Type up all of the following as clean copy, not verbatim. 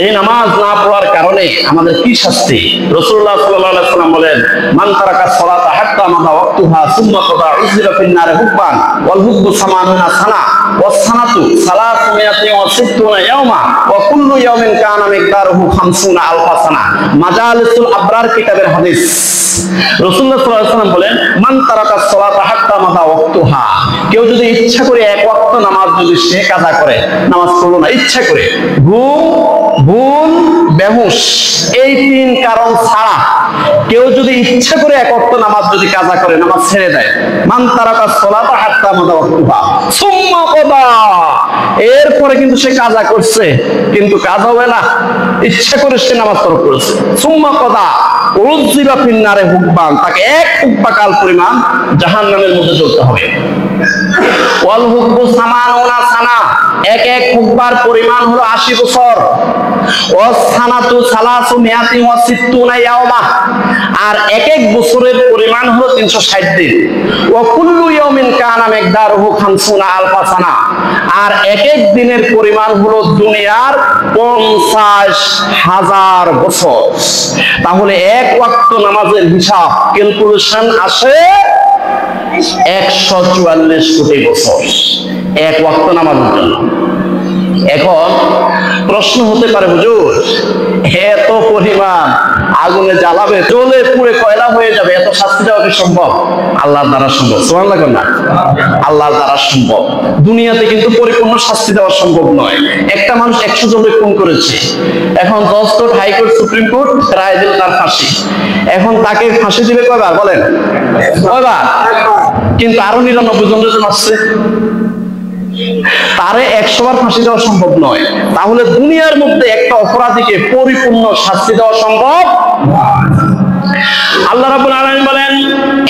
এই নামাজ না পড়ার কারণে আমাদের কি শাস্তি? রাসূলুল্লাহ সাল্লাল্লাহু আলাইহি ওয়াসাল্লাম বলেন, মান তারাকা সালাতা হাত্তা মাদা ওয়াক্তুহা সুম্মা কাদা উযিবা ফিন নারে হুব্বান ওয়াল হুব্বু সামানুনা সানা ওয়াস সানাতু সালাসুমিয়াতি ওয়া সিত্তুনা ইয়াওমা ওয়া কুল্লু ইয়াওমিন কানা মিকদারুহু 50 আলফা সানা। মাজালিসুল আবরার কিতাবের হাদিস। রাসূলুল্লাহ সাল্লাল্লাহু আলাইহি ওয়াসাল্লাম বলেন, মান তারাকা সালাতা হাত্তা মাদা ওয়াক্তুহা, কেউ যদি ইচ্ছা করে এক ওয়াক্ত নামাজ যদি সে কাজা করে, নামাজ পড়লো না ইচ্ছা করে, ঘুম, ভুল, বেহুশ, এই তিন কারণ ছাড়া কেউ যদি ইচ্ছা করে এক ওয়াক্ত নামাজ যদি কাজা করে, নামাজ ছেড়ে দেয়, মান তারাকা সালাতা হাত্তা মাদা ওয়াক্তুহা সুম্মা কাদা, এরপরে কিন্তু সে কাজা করছে কিন্তু কাজা হবে না, ইচ্ছা করে সে নামাজ তরক করেছে, সুম্মা কাদা উযিবা ফিন নারে হুব্বান, তাকে এক হুব্বা কাল পরিমাণ জাহান্নামের মধ্যে জ্বলতে হবে। ওয়াল হুব্বু সামানুনা সানা, এক এক হুব্বার পরিমাণ হলো 80 বছর। ওয়াস সানাতু সালাসু মিয়াতি ওয়া সিত্তুনা ইয়াওমা, আর এক এক বছরের পরিমাণ হলো 360 দিন। ওয়া কুল্লু ইয়াওমিন কানা মিকদারুহু 50 আলফা সানা, আর এক এক দিনের পরিমাণ হলো দুনিয়ার 50,000 বছর। তাহলে এক ওয়াক্ত নামাজের হিসাব ক্যালকুলেশন আসে 144 কোটি বছর এক ওয়াক্ত নামাজের জন্য। এখন প্রশ্ন হতে পারে, হুজুর এত পরিমাণ আগুনে জ্বালাবে, জ্বলে পুড়ে কয়লা হয়ে যাবে, এত শাস্তি দেওয়া কি সম্ভব? আল্লাহর দ্বারা সম্ভব। সুবহানাল্লাহ না, আল্লাহর দ্বারা সম্ভব। দুনিয়াতে কিন্তু পরিপূর্ণ শাস্তি দেওয়া সম্ভব নয়। একটা মানুষ 100 জনকে খুন করেছে, এখন জজ কোর্ট, হাইকোর্ট, সুপ্রিম কোর্ট রায় দিল তার ফাঁসি। এখন তাকে ফাঁসি দিবে কয়বার বলেন? কয়বার? কিন্তু আরো 99 জনের জন্য আসছে, তারে 100 বার ফাঁসি দেওয়া সম্ভব নয়। তাহলে দুনিয়ার মধ্যে একটা অপরাধীকে পরিপূর্ণ শাস্তি দেওয়া সম্ভব। আল্লাহ রাব্বুল আলামিন বলেন,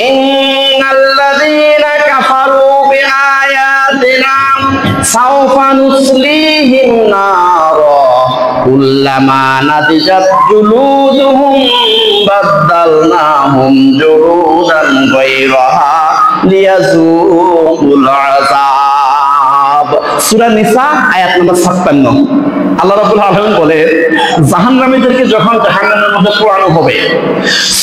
ইন্নাল্লাযীনা কাফারু বিআয়াতিনা সাওফা নুসলিহিম নারা কুল্লামা নাদিজাত জুলুদুহুম বাদদালনাহুম জুলুদান গায়রাহা লিয়াযুকুল আযাব। সূরা নিসা আয়াত নম্বর 56। আল্লাহ রাব্বুল আলামিন বলে, জাহান্নামীদেরকে যখন জাহান্নামের মধ্যে পোড়ানো হবে,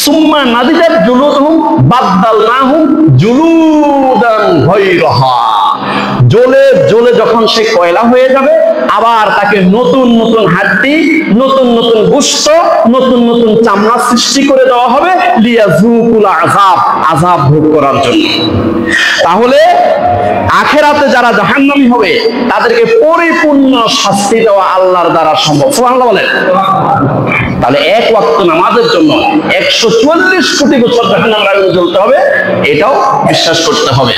সুম্মা নাদিজাত জুলুদুহুম বাদদালনাহুম জুলুদান গায়রাহা, জ্বলে জ্বলে যখন সে কয়লা হয়ে যাবে, আবার তাকে নতুন নতুন হাড্ডি, নতুন নতুন গোশত, নতুন নতুন চামড়া সৃষ্টি করে দেওয়া হবে, লিয়াযুকুল আযাব, আযাব ভোগ করার জন্য। তাহলে আখিরাতে যারা জাহান্নামী হবে তাদেরকে পরিপূর্ণ শাস্তি দেওয়া আল্লাহর দ্বারা সম্ভব। সুবহানাল্লাহ বলেন। তাহলে এক ওয়াক্ত নামাজের জন্য 144 কোটি বছর জাহান্নামের আগুনে জ্বলতে হবে, এটাও বিশ্বাস করতে হবে।